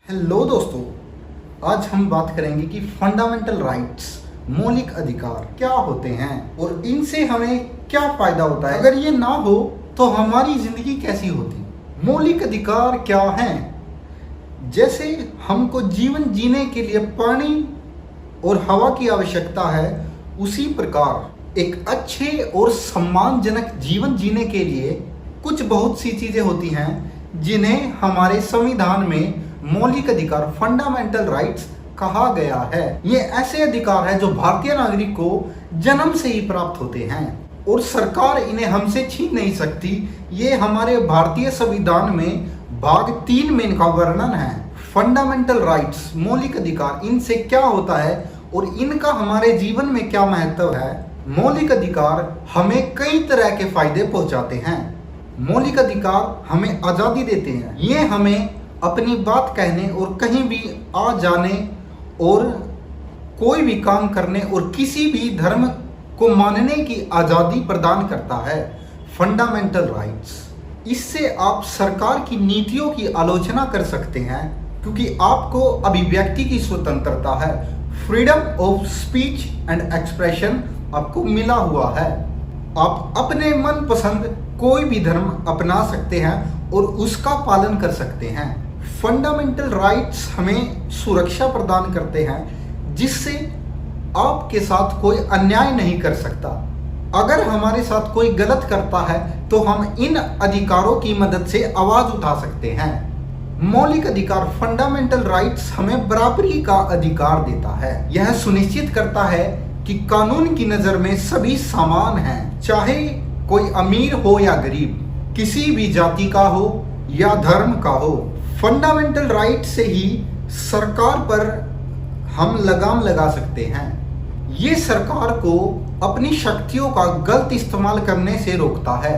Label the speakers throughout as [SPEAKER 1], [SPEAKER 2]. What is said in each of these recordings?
[SPEAKER 1] Hello दोस्तों, आज हम बात करेंगे कि फंडामेंटल राइट्स मौलिक अधिकार क्या होते हैं और इनसे हमें क्या फायदा होता है। अगर ये ना हो तो हमारी जिंदगी कैसी होती। मौलिक अधिकार क्या हैं? जैसे हमको जीवन जीने के लिए पानी और हवा की आवश्यकता है, उसी प्रकार एक अच्छे और सम्मानजनक जीवन जीने के लिए कुछ बहुत सी चीजें होती हैं जिन्हें हमारे संविधान में मौलिक अधिकार फंडामेंटल राइट्स कहा गया है। ये ऐसे अधिकार है जो भारतीय नागरिक को जन्म से ही प्राप्त होते हैं और सरकार इन्हें हमसे छीन नहीं सकती। ये हमारे भारतीय संविधान में भाग 3 में इनका वर्णन है। फंडामेंटल राइट्स मौलिक अधिकार, इनसे क्या होता है और इनका हमारे जीवन में क्या महत्व है। मौलिक अधिकार हमें कई तरह के फायदे पहुंचाते हैं। मौलिक अधिकार हमें आजादी देते हैं। ये हमें अपनी बात कहने और कहीं भी आ जाने और कोई भी काम करने और किसी भी धर्म को मानने की आज़ादी प्रदान करता है। फंडामेंटल राइट्स, इससे आप सरकार की नीतियों की आलोचना कर सकते हैं क्योंकि आपको अभिव्यक्ति की स्वतंत्रता है। Freedom of speech and expression आपको मिला हुआ है। आप अपने मनपसंद कोई भी धर्म अपना सकते हैं और उसका पालन कर सकते हैं। फंडामेंटल राइट्स हमें सुरक्षा प्रदान करते हैं जिससे आपके साथ कोई अन्याय नहीं कर सकता। अगर हमारे साथ कोई गलत करता है तो हम इन अधिकारों की मदद से आवाज उठा सकते हैं। मौलिक अधिकार फंडामेंटल राइट्स हमें बराबरी का अधिकार देता है। यह सुनिश्चित करता है कि कानून की नजर में सभी समान हैं, चाहे कोई अमीर हो या गरीब, किसी भी जाति का हो या धर्म का हो। फंडामेंटल राइट से ही सरकार पर हम लगाम लगा सकते हैं। ये सरकार को अपनी शक्तियों का गलत इस्तेमाल करने से रोकता है।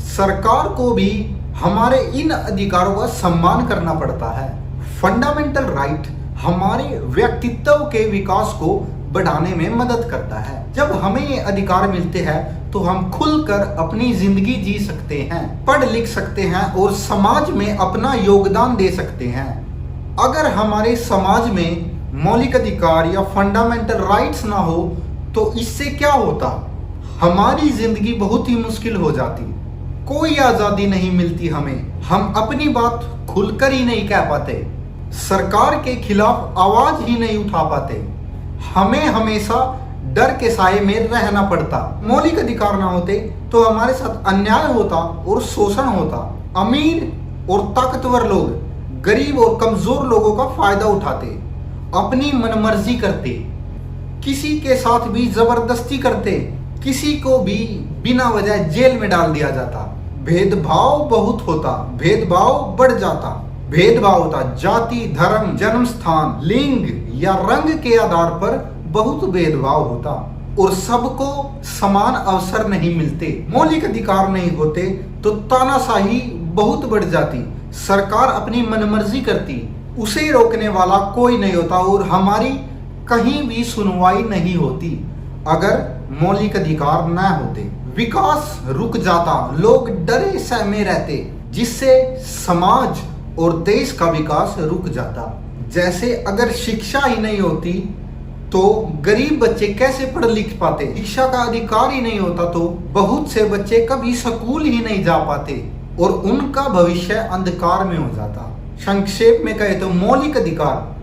[SPEAKER 1] सरकार को भी हमारे इन अधिकारों का सम्मान करना पड़ता है। फंडामेंटल राइट हमारे व्यक्तित्व के विकास को बढ़ाने में मदद करता है। जब हमें ये अधिकार मिलते हैं तो हम खुलकर अपनी जिंदगी जी सकते हैं, पढ़ लिख सकते हैं और समाज में अपना योगदान दे सकते हैं। अगर हमारे समाज में मौलिक अधिकार या फंडामेंटल राइट्स ना हो तो इससे क्या होता? हमारी जिंदगी बहुत ही मुश्किल हो जाती। कोई आजादी नहीं मिलती हमें, हम अपनी बात खुलकर ही नहीं कह पाते, सरकार के खिलाफ आवाज ही नहीं उठा पाते, हमें हमेशा डर के साए में रहना पड़ता। मौलिक अधिकार ना होते तो हमारे साथ अन्याय होता और शोषण होता। अमीर और ताकतवर लोग गरीब और कमजोर लोगों का फायदा उठाते, अपनी मनमर्जी करते, किसी के साथ भी जबरदस्ती करते, किसी को भी बिना वजह जेल में डाल दिया जाता। भेदभाव बहुत होता, भेदभाव बढ़ जाता। भेदभाव होता जाति, धर्म, जन्म स्थान, लिंग या रंग के आधार पर बहुत भेदभाव होता और सबको समान अवसर नहीं मिलते। मौलिक अधिकार नहीं होते तो तानाशाही बहुत बढ़ जाती, सरकार अपनी मनमर्जी करती, उसे रोकने वाला कोई नहीं होता और हमारी कहीं भी सुनवाई नहीं होती। अगर मौलिक अधिकार न होते विकास रुक जाता, लोग डरे सहमे रहते, जिससे समाज और देश का विकास रुक जाता। जैसे अगर शिक्षा ही नहीं होती तो गरीब बच्चे कैसे पढ़ लिख पाते? शिक्षा का अधिकार ही नहीं होता तो बहुत से बच्चे कभी स्कूल ही नहीं जा पाते और उनका भविष्य अंधकार में हो जाता। संक्षेप में कहे तो मौलिक अधिकार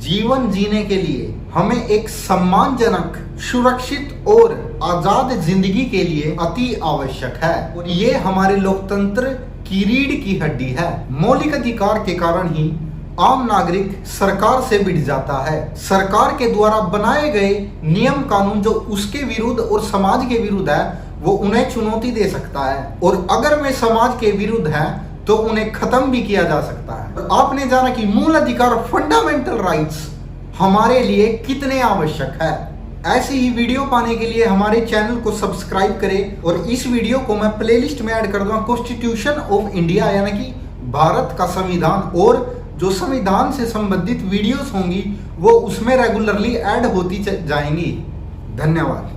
[SPEAKER 1] जीवन जीने के लिए हमें एक सम्मानजनक, सुरक्षित और आजाद जिंदगी के लिए अति आवश्यक है और ये हमारे लोकतंत्र की रीढ़ की हड्डी है। मौलिक अधिकार के कारण ही आम नागरिक सरकार से भिड़ जाता है। सरकार के द्वारा बनाए गए नियम कानून जो उसके विरुद्ध और समाज के विरुद्ध है वो उन्हें चुनौती दे सकता है और अगर वे समाज के विरुद्ध हैं तो उन्हें खत्म भी किया जा सकता है। और आपने जाना कि मूल अधिकार फंडामेंटल राइट्स हमारे लिए कितने आवश्यक है। ऐसी ही वीडियो पाने के लिए हमारे चैनल को सब्सक्राइब करें और इस वीडियो को मैं प्लेलिस्ट में ऐड कर दूंगा कॉन्स्टिट्यूशन ऑफ इंडिया, यानी कि भारत का संविधान, और जो संविधान से संबंधित वीडियोस होंगी वो उसमें रेगुलरली ऐड होती जाएंगी। धन्यवाद।